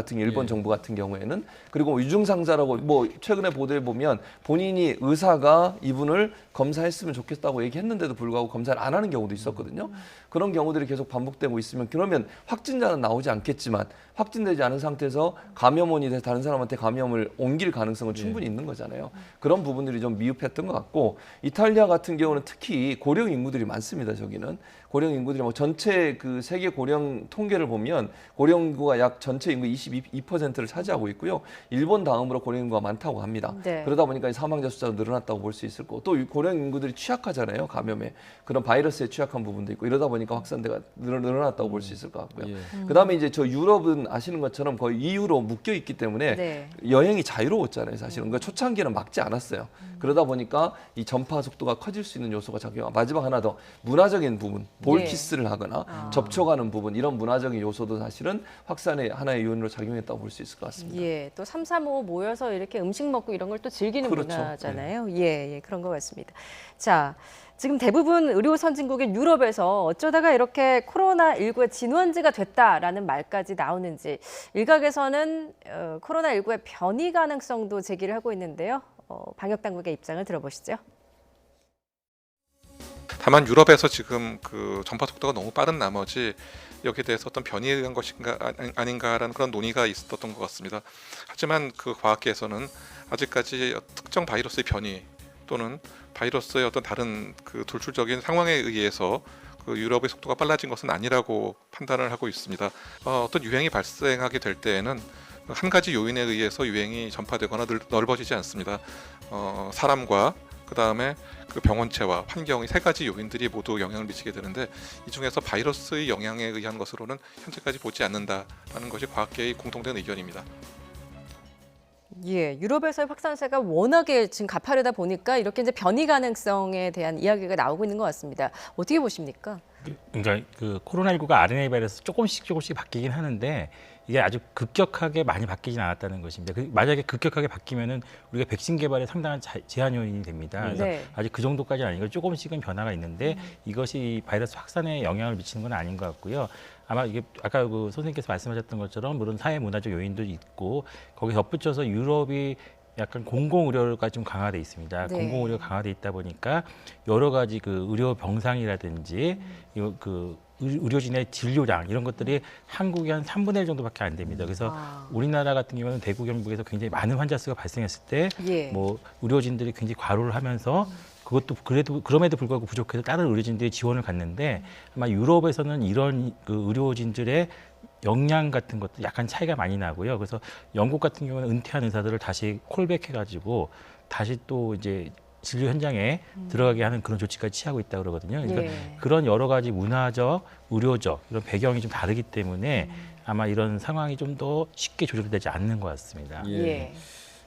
정부 같은 경우에는. 그리고 유증상자라고 뭐 최근에 보도에 보면 본인이 의사가 이분을 검사했으면 좋겠다고 얘기했는데도 불구하고 검사를 안 하는 경우도 있었거든요. 그런 경우들이 계속 반복되고 있으면 그러면 확진자는 나오지 않겠지만 확진되지 않은 상태에서 감염원이 돼서 다른 사람한테 감염을 옮길 가능성은 충분히 있는 거잖아요. 그런 부분들이 좀 미흡했던 것 같고 이탈리아 같은 경우는 특히 고령 인구들이 많습니다. 저기는 고령 인구들이 뭐 전체 그 세계 고령 통계를 보면 고령 인구가 약 전체 인구 22%를 차지하고 있고요. 일본 다음으로 고령 인구가 많다고 합니다. 네. 그러다 보니까 사망자 숫자도 늘어났다고 볼 수 있을 거고 또 고령 인구들이 취약하잖아요. 감염에 그런 바이러스에 취약한 부분도 있고 이러다 보니까 확산대가 늘어났다고 볼 수 있을 것 같고요. 그다음에 이제 저 유럽은 아시는 것처럼 거의 EU로 묶여 있기 때문에 네. 여행이 자유로웠잖아요. 사실은 그러니까 초창기는 막지 않았어요. 그러다 보니까 이 전파 속도가 커질 수 있는 요소가 작용. 마지막 하나 더 문화적인 부분, 볼키스를 하거나 접촉하는 부분 이런 문화적인 요소도 사실은 확산의 하나의 요인으로 작용했다고 볼 수 있을 것 같습니다. 예, 또 3, 4, 5 모여서 이렇게 음식 먹고 이런 걸 또 즐기는 그렇죠. 문화잖아요. 예, 그런 것 같습니다. 자, 지금 대부분 의료 선진국인 유럽에서 어쩌다가 이렇게 코로나19의 진원지가 됐다라는 말까지 나오는지 일각에서는 코로나19의 변이 가능성도 제기를 하고 있는데요. 방역 당국의 입장을 들어보시죠. 다만 유럽에서 지금 그 전파 속도가 너무 빠른 나머지 여기에 대해서 어떤 변이에 의한 것인가 아닌가라는 그런 논의가 있었던 것 같습니다. 하지만 그 과학계에서는 아직까지 특정 바이러스의 변이 또는 바이러스의 어떤 다른 그 돌출적인 상황에 의해서 그 유럽의 속도가 빨라진 것은 아니라고 판단을 하고 있습니다. 어떤 유행이 발생하게 될 때에는 한 가지 요인에 의해서 유행이 전파되거나 넓어지지 않습니다. 사람과 그 다음에 그 병원체와 환경의 세 가지 요인들이 모두 영향을 미치게 되는데 이 중에서 바이러스의 영향에 의한 것으로는 현재까지 보지 않는다라는 것이 과학계의 공통된 의견입니다. 예, 유럽에서의 확산세가 워낙에 지금 가파르다 보니까 이렇게 이제 변이 가능성에 대한 이야기가 나오고 있는 것 같습니다. 어떻게 보십니까? 그러니까 그 코로나19가 RNA 바이러스 조금씩 바뀌긴 하는데 이게 아주 급격하게 많이 바뀌진 않았다는 것입니다. 만약에 급격하게 바뀌면은 우리가 백신 개발에 상당한 제한 요인이 됩니다. 그래서 네. 아직 그 정도까지는 아니고 조금씩은 변화가 있는데 이것이 바이러스 확산에 영향을 미치는 건 아닌 것 같고요. 아마 이게 아까 그 선생님께서 말씀하셨던 것처럼 물론 사회 문화적 요인도 있고 거기에 덧붙여서 유럽이 약간 공공의료가 좀 강화돼 있습니다. 네. 공공의료가 강화돼 있다 보니까 여러 가지 그 의료 병상이라든지 그 의료진의 진료량 이런 것들이 한국의 한 3분의 1 정도밖에 안 됩니다. 그래서 우리나라 같은 경우는 대구 경북에서 굉장히 많은 환자 수가 발생했을 때 뭐 의료진들이 굉장히 과로를 하면서 그것도 그래도 그럼에도 불구하고 부족해서 다른 의료진들이 지원을 갖는데 아마 유럽에서는 이런 그 의료진들의 역량 같은 것도 약간 차이가 많이 나고요. 그래서 영국 같은 경우는 은퇴한 의사들을 다시 콜백해가지고 다시 또 이제 진료 현장에 들어가게 하는 그런 조치까지 취하고 있다고 그러거든요. 그러니까 그런 여러 가지 문화적, 의료적 이런 배경이 좀 다르기 때문에 아마 이런 상황이 좀 더 쉽게 조절되지 않는 것 같습니다. 예.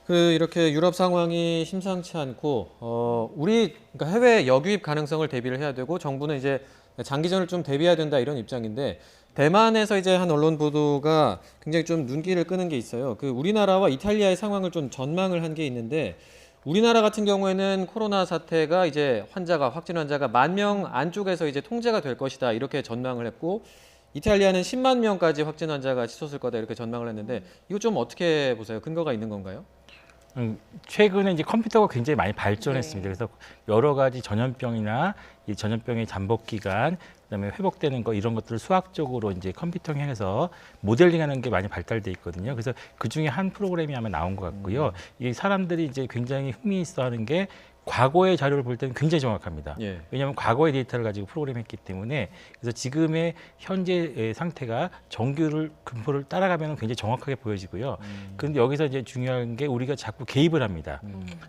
그 이렇게 유럽 상황이 심상치 않고 우리 그러니까 해외 역유입 가능성을 대비를 해야 되고 정부는 이제 장기전을 좀 대비해야 된다 이런 입장인데 대만에서 이제 한 언론 보도가 굉장히 좀 눈길을 끄는 게 있어요. 그 우리나라와 이탈리아의 상황을 좀 전망을 한 게 있는데 우리나라 같은 경우에는 코로나 사태가 이제 확진 환자가 10,000명 안쪽에서 이제 통제가 될 것이다 이렇게 전망을 했고 이탈리아는 10만 명까지 확진 환자가 치솟을 거다 이렇게 전망을 했는데 이거 좀 어떻게 보세요? 근거가 있는 건가요? 최근에 이제 컴퓨터가 굉장히 많이 발전했습니다. 네. 그래서 여러 가지 전염병이나 이 전염병의 잠복 기간, 그다음에 회복되는 거 이런 것들을 수학적으로 이제 컴퓨터형해서 모델링하는 게 많이 발달돼 있거든요. 그래서 그 중에 한 프로그램이 아마 나온 것 같고요. 이 사람들이 이제 굉장히 흥미있어하는 게 과거의 자료를 볼 때는 굉장히 정확합니다. 예. 왜냐하면 과거의 데이터를 가지고 프로그램했기 때문에 그래서 지금의 현재 상태가 정규를 분포를 따라가면 굉장히 정확하게 보여지고요. 그런데 여기서 이제 중요한 게 우리가 자꾸 개입을 합니다.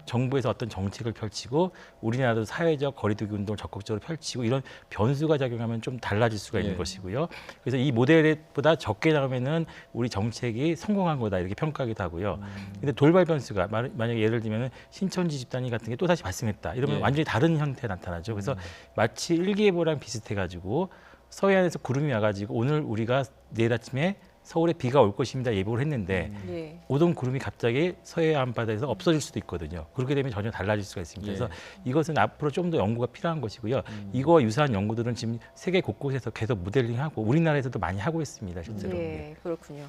정부에서 어떤 정책을 펼치고 우리나라도 사회적 거리두기 운동을 적극적으로 펼치고 이런 변수가 작용하면 좀 달라질 수가 있는 것이고요. 그래서 이 모델보다 적게 나오면은 우리 정책이 성공한 거다 이렇게 평가하기도 하고요. 근데 돌발 변수가 만약에 예를 들면 신천지 집단이 같은 게 또 다시 발생했다. 이러면 완전히 다른 형태가 나타나죠. 그래서 마치 일기예보랑 비슷해가지고 서해안에서 구름이 와가지고 오늘 우리가 내일 아침에 서울에 비가 올 것입니다 예보를 했는데 오던 구름이 갑자기 서해안 바다에서 없어질 수도 있거든요. 그렇게 되면 전혀 달라질 수가 있습니다. 그래서 이것은 앞으로 좀 더 연구가 필요한 것이고요. 이거와 유사한 연구들은 지금 세계 곳곳에서 계속 모델링하고 우리나라에서도 많이 하고 있습니다. 실제로. 예, 그렇군요.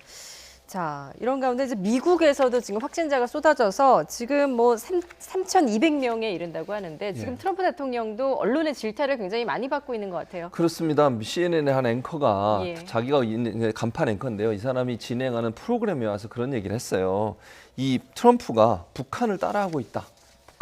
자, 이런 가운데 이제 미국에서도 지금 확진자가 쏟아져서 지금 뭐 3,200명에 이른다고 하는데 지금 트럼프 대통령도 언론의 질타를 굉장히 많이 받고 있는 것 같아요. 그렇습니다. CNN의 한 앵커가 예. 자기가 있는 간판 앵커인데요. 이 사람이 진행하는 프로그램에 와서 그런 얘기를 했어요. 이 트럼프가 북한을 따라하고 있다.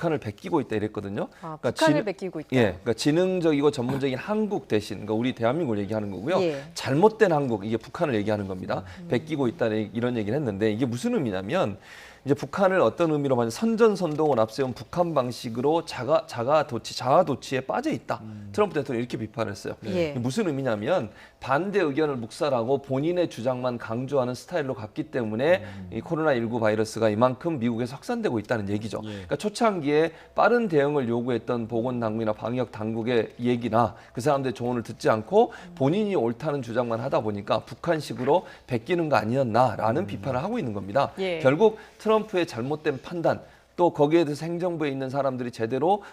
북한을 베끼고 있다 이랬거든요. 아, 북한을 베끼고 있다. 예, 그러니까 지능적이고 전문적인 한국 대신, 그러니까 우리 대한민국을 얘기하는 거고요. 예. 잘못된 한국, 이게 북한을 얘기하는 겁니다. 베끼고 있다 이런 얘기를 했는데 이게 무슨 의미냐면 이제 북한을 어떤 의미로 말하면 선전선동을 앞세운 북한 방식으로 자아도취에 빠져 있다. 트럼프 대통령이 이렇게 비판했어요. 예. 이게 무슨 의미냐면 반대 의견을 묵살하고 본인의 주장만 강조하는 스타일로 갔기 때문에 이 코로나19 바이러스가 이만큼 미국에서 확산되고 있다는 얘기죠. 그러니까 초창기에 빠른 대응을 요구했던 보건당국이나 방역당국의 얘기나 그 사람들의 조언을 듣지 않고 본인이 옳다는 주장만 하다 보니까 북한식으로 베끼는 거 아니었나라는 비판을 하고 있는 겁니다. 예. 결국 트럼프의 잘못된 판단 또 거기에 대해서 행정부에 있는 사람들이 제대로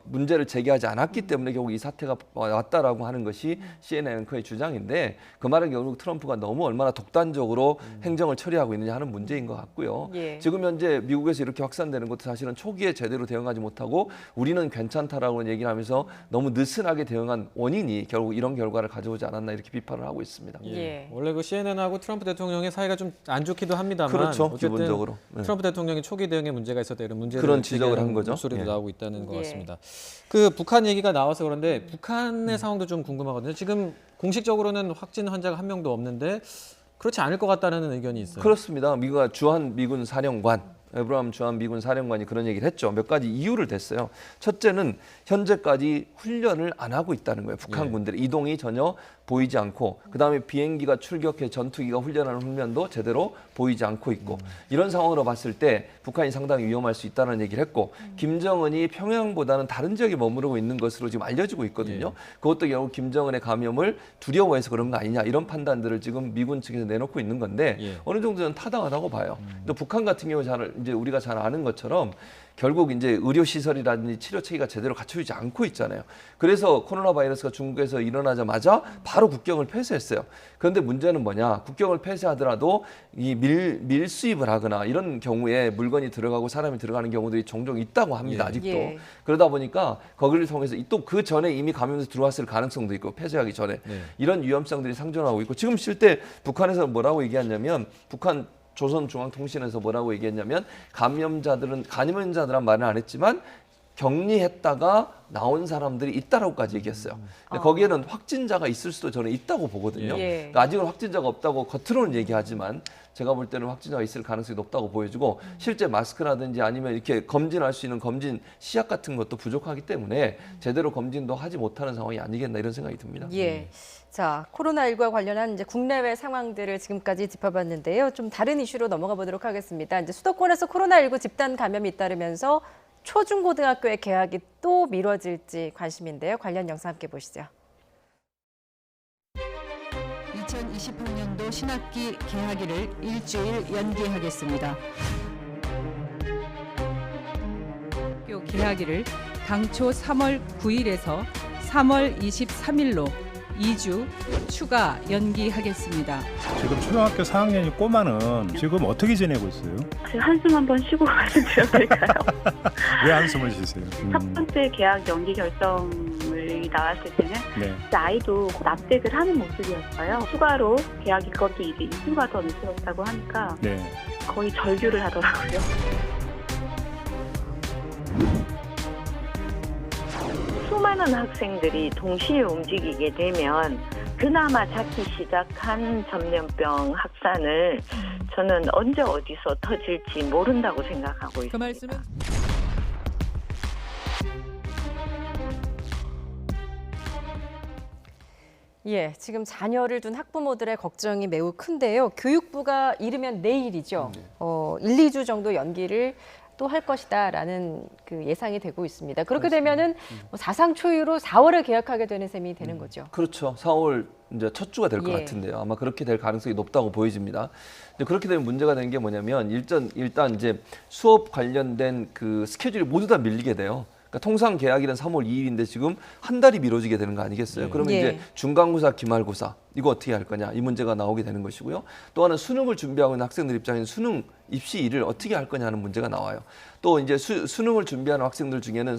문제를 제기하지 않았기 때문에 결국 이 사태가 왔다라고 하는 것이 CNN 앵커의 주장인데 그 말은 결국 트럼프가 너무 얼마나 독단적으로 행정을 처리하고 있느냐 하는 문제인 것 같고요. 예. 지금 현재 미국에서 이렇게 확산되는 것도 사실은 초기에 제대로 대응하지 못하고 우리는 괜찮다라고 얘기를 하면서 너무 느슨하게 대응한 원인이 결국 이런 결과를 가져오지 않았나 이렇게 비판을 하고 있습니다. 예. 원래 그 CNN하고 트럼프 대통령의 사이가 좀 안 좋기도 합니다만 그렇죠, 어쨌든 기본적으로. 네. 트럼프 대통령이 초기 대응에 문제가 있었다 이런 문제를 그런 지적을 한 거죠. 목소리도 예. 나오고 있다는 것 예. 같습니다. 그 북한 얘기가 나와서 그런데 북한의 상황도 좀 궁금하거든요. 지금 공식적으로는 확진 환자가 한 명도 없는데 그렇지 않을 것 같다는 의견이 있어요. 그렇습니다. 미국의 주한 미군 사령관 에브라함 주한 미군 사령관이 그런 얘기를 했죠. 몇 가지 이유를 댔어요. 첫째는 현재까지 훈련을 안 하고 있다는 거예요. 북한 군들의 이동이 전혀 보이지 않고 그다음에 비행기가 출격해 전투기가 훈련하는 훈련도 제대로 보이지 않고 있고 이런 상황으로 봤을 때 북한이 상당히 위험할 수 있다는 얘기를 했고 김정은이 평양보다는 다른 지역에 머무르고 있는 것으로 지금 알려지고 있거든요. 그것도 결국 김정은의 감염을 두려워해서 그런 거 아니냐 이런 판단들을 지금 미군 측에서 내놓고 있는 건데 어느 정도는 타당하다고 봐요. 또 북한 같은 경우 이제 우리가 잘 아는 것처럼 결국 이제 의료 시설이라든지 치료 체계가 제대로 갖춰지지 않고 있잖아요. 그래서 코로나 바이러스가 중국에서 일어나자마자 바로 국경을 폐쇄했어요. 그런데 문제는 뭐냐? 국경을 폐쇄하더라도 이 밀수입을 하거나 이런 경우에 물건이 들어가고 사람이 들어가는 경우들이 종종 있다고 합니다. 아직도. 예. 그러다 보니까 거기를 통해서 또 그 전에 이미 감염돼서 들어왔을 가능성도 있고 폐쇄하기 전에 이런 위험성들이 상존하고 있고 지금 실제 북한에서 뭐라고 얘기하냐면 북한 조선중앙통신에서 뭐라고 얘기했냐면 감염자들한 말은 안 했지만 격리했다가 나온 사람들이 있다라고까지 얘기했어요. 근데 거기에는 확진자가 있을 수도 저는 있다고 보거든요. 그러니까 아직은 확진자가 없다고 겉으로는 얘기하지만 제가 볼 때는 확진자가 있을 가능성이 높다고 보여지고 실제 마스크라든지 아니면 이렇게 검진할 수 있는 검진 시약 같은 것도 부족하기 때문에 제대로 검진도 하지 못하는 상황이 아니겠나 이런 생각이 듭니다. 예. 자, 코로나19와 관련한 이제 국내외 상황들을 지금까지 짚어봤는데요. 좀 다른 이슈로 넘어가 보도록 하겠습니다. 이제 수도권에서 코로나19 집단 감염이 잇따르면서 초중고등학교의 개학이 또 미뤄질지 관심인데요. 관련 영상 함께 보시죠. 2020학년도 신학기 개학일을 일주일 연기하겠습니다. 학교 개학일을 당초 3월 9일에서 3월 23일로 2주 추가 연기하겠습니다. 지금 초등학교 4학년이 꼬마는 지금 어떻게 지내고 있어요? 한숨 한번 쉬고 말씀드려도 될까요? 왜 한숨을 쉬세요? 첫 번째 계약 연기 결정을 나왔을 때는 네. 아이도 납득을 하는 모습이었어요. 추가로 계약 일것도 이제 2주가 더 미뤄졌다고 하니까 네. 거의 절규를 하더라고요. 수많은 학생들이 동시에 움직이게 되면 그나마 잡기 시작한 전염병 확산을 저는 언제 어디서 터질지 모른다고 생각하고 있습니다. 그 말씀은 예, 지금 자녀를 둔 학부모들의 걱정이 매우 큰데요. 교육부가 이르면 내일이죠. 1, 2주 정도 연기를 또 할 것이다라는 그 예상이 되고 있습니다. 그렇게 되면은 뭐 사상 초유로 4월에 개학하게 되는 셈이 되는 거죠. 그렇죠. 4월 이제 첫 주가 될 것 예. 같은데요. 아마 그렇게 될 가능성이 높다고 보여집니다. 근데 그렇게 되면 문제가 되는 게 뭐냐면 일단 이제 수업 관련된 그 스케줄이 모두 다 밀리게 돼요. 그러니까 통상 개학일은 3월 2일인데 지금 한 달이 미뤄지게 되는 거 아니겠어요? 예. 그러면 예. 이제 중간고사, 기말고사 이거 어떻게 할 거냐 이 문제가 나오게 되는 것이고요. 또 하나는 수능을 준비하고 있는 학생들 입장에는 수능 입시일을 어떻게 할 거냐 하는 문제가 나와요. 또 이제 수능을 준비하는 학생들 중에는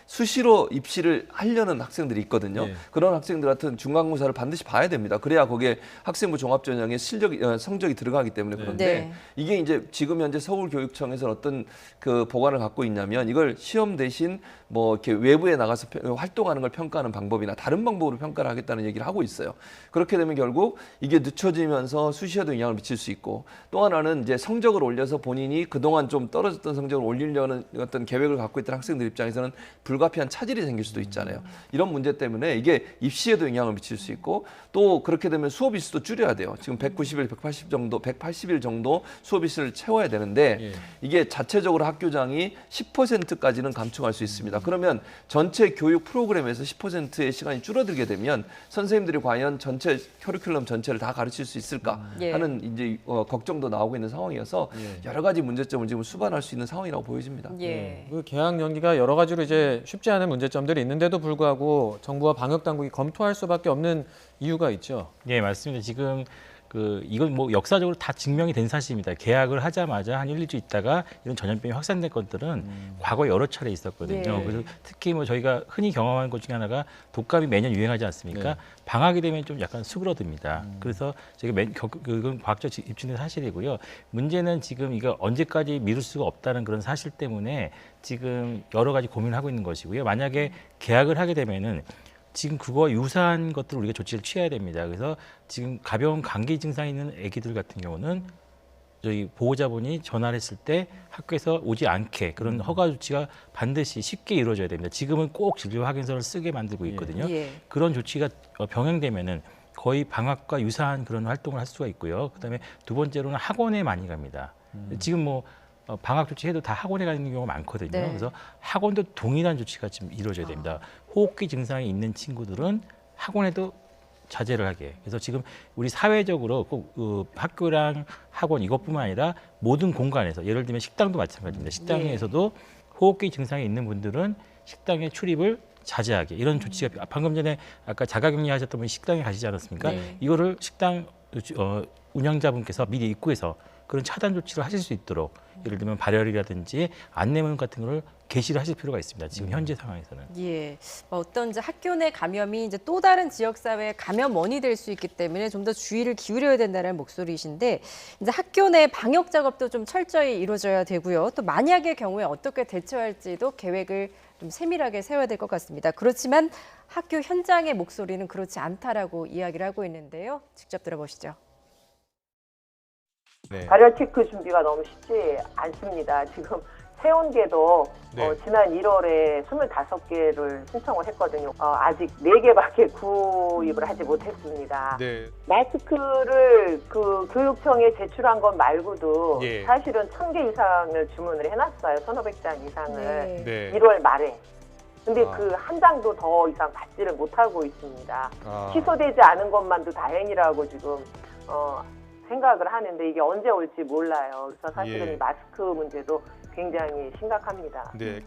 수시로 입시를 하려는 학생들이 있거든요. 예. 그런 학생들 같은 중간고사를 반드시 봐야 됩니다. 그래야 거기에 학생부 종합전형에 성적이 들어가기 때문에 그런데 네. 이게 이제 지금 현재 서울교육청에서 어떤 그 보관을 갖고 있냐면 이걸 시험 대신 뭐 이렇게 외부에 나가서 활동하는 걸 평가하는 방법이나 다른 방법으로 평가를 하겠다는 얘기를 하고 있어요. 그렇게 되면 결국 이게 늦춰지면서 수시에도 영향을 미칠 수 있고 또 하나는 이제 성적을 올려서 본인이 그동안 좀 떨어졌던 성적을 올리려는 어떤 계획을 갖고 있던 학생들 입장에서는 불가피한 차질이 생길 수도 있잖아요. 이런 문제 때문에 이게 입시에도 영향을 미칠 수 있고 또 그렇게 되면 수업 일수도 줄여야 돼요. 지금 190일, 180일 정도 수업 일수를 채워야 되는데 예. 이게 자체적으로 학교장이 10%까지는 감축할 수 있습니다. 그러면 전체 교육 프로그램에서 10%의 시간이 줄어들게 되면 선생님들이 과연 전체 커리큘럼 전체를 다 가르칠 수 있을까 예. 하는 이제 걱정도 나오고 있는 상황이어서 예. 여러 가지 문제점을 지금 수반할 수 있는 상황이라고 보여집니다. 예. 그 개학 연기가 여러 가지로 이제 쉽지 않은 문제점들이 있는데도 불구하고 정부와 방역 당국이 검토할 수밖에 없는 이유가 있죠. 예, 맞습니다. 지금 이건 뭐 역사적으로 다 증명이 된 사실입니다. 개학을 하자마자 한 1, 2주 있다가 이런 전염병이 확산된 것들은 과거에 여러 차례 있었거든요. 예. 그래서 특히 뭐 저희가 흔히 경험한 것 중에 하나가 독감이 매년 유행하지 않습니까? 네. 방학이 되면 좀 약간 수그러듭니다. 그래서 저희가 그건 과학적 입증된 사실이고요. 문제는 지금 이거 언제까지 미룰 수가 없다는 그런 사실 때문에 지금 여러 가지 고민을 하고 있는 것이고요. 만약에 개학을 하게 되면은 지금 그거와 유사한 것들을 우리가 조치를 취해야 됩니다. 그래서 지금 가벼운 감기 증상이 있는 아기들 같은 경우는 저희 보호자분이 전화를 했을 때 학교에서 오지 않게 그런 허가 조치가 반드시 쉽게 이루어져야 됩니다. 지금은 꼭 진료 확인서를 쓰게 만들고 있거든요. 예. 그런 조치가 병행되면은 거의 방학과 유사한 그런 활동을 할 수가 있고요. 그다음에 두 번째로는 학원에 많이 갑니다. 지금 뭐 방학 조치해도 다 학원에 가는 경우가 많거든요. 네. 그래서 학원도 동일한 조치가 지금 이루어져야 됩니다. 호흡기 증상이 있는 친구들은 학원에도 자제를 하게. 그래서 지금 우리 사회적으로 꼭 학교랑 학원 이것뿐만 아니라 모든 공간에서 예를 들면 식당도 마찬가지입니다. 식당에서도 호흡기 증상이 있는 분들은 식당에 출입을 자제하게 이런 조치가 방금 전에 아까 자가격리 하셨던 분이 식당에 가시지 않았습니까? 네. 이거를 식당 운영자분께서 미리 입구에서 그런 차단 조치를 하실 수 있도록 예를 들면 발열이라든지 안내문 같은 거를 게시를 하실 필요가 있습니다. 지금 현재 상황에서는. 예, 어떤 이제 학교 내 감염이 이제 또 다른 지역 사회의 감염원이 될 수 있기 때문에 좀 더 주의를 기울여야 된다는 목소리이신데 이제 학교 내 방역 작업도 좀 철저히 이루어져야 되고요. 또 만약의 경우에 어떻게 대처할지도 계획을 좀 세밀하게 세워야 될 것 같습니다. 그렇지만 학교 현장의 목소리는 그렇지 않다라고 이야기를 하고 있는데요. 직접 들어보시죠. 네. 발열 체크 준비가 너무 쉽지 않습니다. 지금 세운계도 네. 지난 1월에 25개를 신청을 했거든요. 아직 4개밖에 구입을 하지 못했습니다. 네. 마스크를 그 교육청에 제출한 것 말고도 예. 사실은 1000개 이상을 주문을 해놨어요. 1500장 이상을 네. 1월 말에. 근데 아. 그 한 장도 더 이상 받지를 못하고 있습니다. 아. 취소되지 않은 것만도 다행이라고 지금 생각을 하는데 이게 언제 올지 몰라요. 그래서 사실은 예. 이 마스크 문제도 굉장히 심각합니다. 네.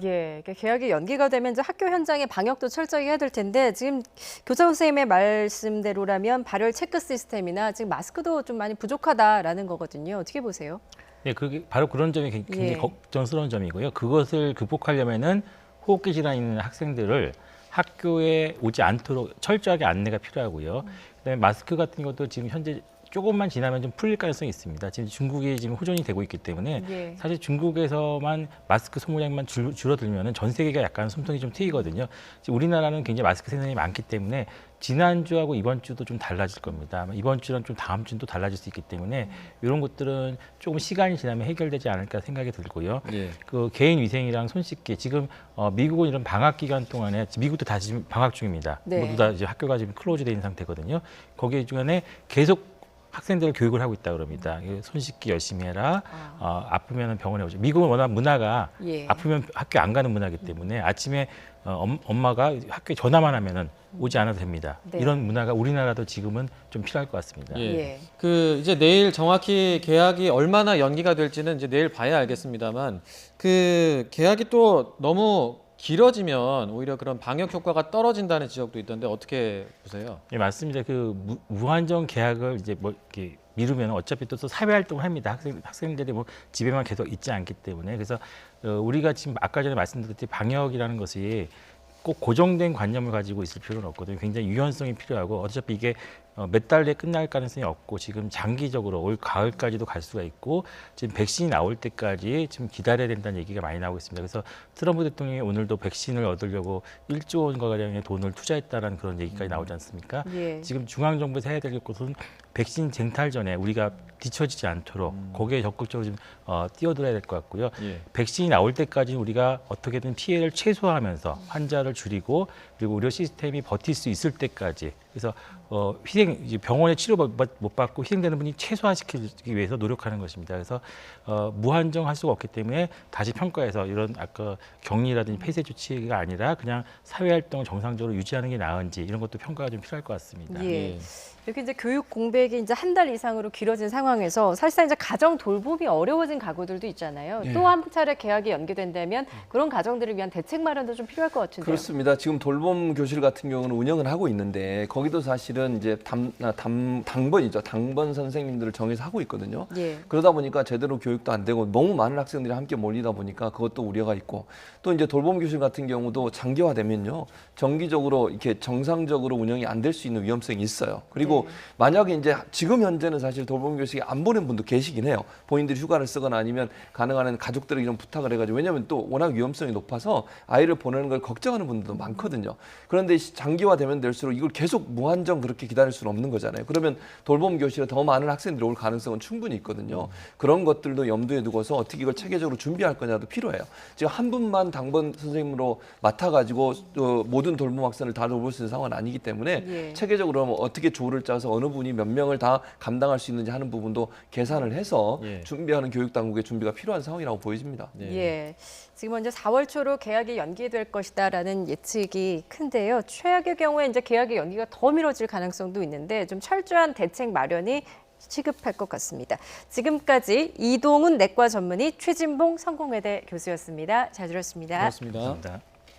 예, 그러니까 계약이 연기가 되면 이제 학교 현장의 방역도 철저히 해야 될 텐데 지금 교장 선생님의 말씀대로라면 발열 체크 시스템이나 지금 마스크도 좀 많이 부족하다라는 거거든요. 어떻게 보세요? 네, 그게 바로 그런 점이 굉장히 예. 걱정스러운 점이고요. 그것을 극복하려면은 호흡기 질환 있는 학생들을 학교에 오지 않도록 철저하게 안내가 필요하고요. 그다음에 마스크 같은 것도 지금 현재 조금만 지나면 좀 풀릴 가능성이 있습니다. 지금 중국이 지금 호전이 되고 있기 때문에 예. 사실 중국에서만 마스크 소모량만 줄어들면은 전 세계가 약간 숨통이 좀 트이거든요. 지금 우리나라는 굉장히 마스크 생산이 많기 때문에 지난주하고 이번 주도 좀 달라질 겁니다. 아마 이번 주랑 좀 다음 주는 또 달라질 수 있기 때문에 이런 것들은 조금 시간이 지나면 해결되지 않을까 생각이 들고요. 예. 그 개인 위생이랑 손 씻기 지금 미국은 이런 방학 기간 동안에 미국도 다 지금 방학 중입니다. 네. 모두 다 이제 학교가 지금 클로즈돼 있는 상태거든요. 거기 중간에 계속 학생들을 교육을 하고 있다 그럽니다. 손 씻기 열심히 해라. 아프면 병원에 오죠. 미국은 워낙 문화가 예. 아프면 학교 안 가는 문화이기 때문에 아침에 엄마가 학교에 전화만 하면은 오지 않아도 됩니다. 네. 이런 문화가 우리나라도 지금은 좀 필요할 것 같습니다. 예. 그 이제 내일 정확히 계약이 얼마나 연기가 될지는 이제 내일 봐야 알겠습니다만 그 계약이 또 너무 길어지면 오히려 그런 방역 효과가 떨어진다는 지적도 있던데 어떻게 보세요? 네, 맞습니다. 그 무한정 계약을 이제 뭐 이렇게 미루면 어차피 또 사회 활동을 합니다. 학생들이 뭐 집에만 계속 있지 않기 때문에 그래서 우리가 지금 아까 전에 말씀드렸듯이 방역이라는 것이 꼭 고정된 관념을 가지고 있을 필요는 없거든요. 굉장히 유연성이 필요하고 어차피 이게 몇 달 내에 끝날 가능성이 없고 지금 장기적으로 올 가을까지도 갈 수가 있고 지금 백신이 나올 때까지 지금 기다려야 된다는 얘기가 많이 나오고 있습니다. 그래서 트럼프 대통령이 오늘도 백신을 얻으려고 1조 원가 가량의 돈을 투자했다라는 그런 얘기까지 나오지 않습니까? 예. 지금 중앙정부에서 해야 될 것은 백신 쟁탈 전에 우리가 뒤처지지 않도록 거기에 적극적으로 좀 뛰어들어야 될 것 같고요. 예. 백신이 나올 때까지 우리가 어떻게든 피해를 최소화하면서 환자를 줄이고 그리고 의료 시스템이 버틸 수 있을 때까지 그래서 이제 병원에 치료 못 받고 희생되는 분이 최소화시키기 위해서 노력하는 것입니다. 그래서 무한정 할 수가 없기 때문에 다시 평가해서 이런 아까 격리라든지 폐쇄 조치가 아니라 그냥 사회 활동을 정상적으로 유지하는 게 나은지 이런 것도 평가가 좀 필요할 것 같습니다. 예. 이렇게 이제 교육 공백이 이제 한 달 이상으로 길어진 상황에서 사실상 이제 가정 돌봄이 어려워진 가구들도 있잖아요. 예. 또 한 차례 계약이 연기된다면 그런 가정들을 위한 대책 마련도 좀 필요할 것 같은데요. 그렇습니다. 지금 돌봄 교실 같은 경우는 운영을 하고 있는데 거기도 사실은 이제 당번이죠. 당번 선생님들을 정해서 하고 있거든요. 예. 그러다 보니까 제대로 교육도 안 되고 너무 많은 학생들이 함께 몰리다 보니까 그것도 우려가 있고 또 이제 돌봄 교실 같은 경우도 장기화되면요. 정기적으로 이렇게 정상적으로 운영이 안 될 수 있는 위험성이 있어요. 그리고 만약에 이제 지금 현재는 사실 돌봄 교실에 안 보낸 분도 계시긴 해요. 본인들이 휴가를 쓰거나 아니면 가능한 한 가족들에게 이런 부탁을 해가지고 왜냐하면 또 워낙 위험성이 높아서 아이를 보내는 걸 걱정하는 분들도 많거든요. 그런데 장기화되면 될수록 이걸 계속 무한정 그렇게 기다릴 수는 없는 거잖아요. 그러면 돌봄 교실에 더 많은 학생들이 올 가능성은 충분히 있거든요. 그런 것들도 염두에 두고서 어떻게 이걸 체계적으로 준비할 거냐도 필요해요. 지금 한 분만 당번 선생님으로 맡아가지고 모든 돌봄 학생을 다 돌볼 수 있는 상황은 아니기 때문에 체계적으로 어떻게 조를 짜서 어느 분이 몇 명을 다 감당할 수 있는지 하는 부분도 계산을 해서 준비하는 교육 당국의 준비가 필요한 상황이라고 보여집니다. 예. 지금 먼저 4월 초로 계약이 연기될 것이다라는 예측이 큰데요. 최악의 경우에 이제 계약의 연기가 더 미뤄질 가능성도 있는데 좀 철저한 대책 마련이 시급할 것 같습니다. 지금까지 이동훈 내과 전문의 최진봉 성공회대 교수였습니다. 잘 들었습니다. 고맙습니다. 감사합니다.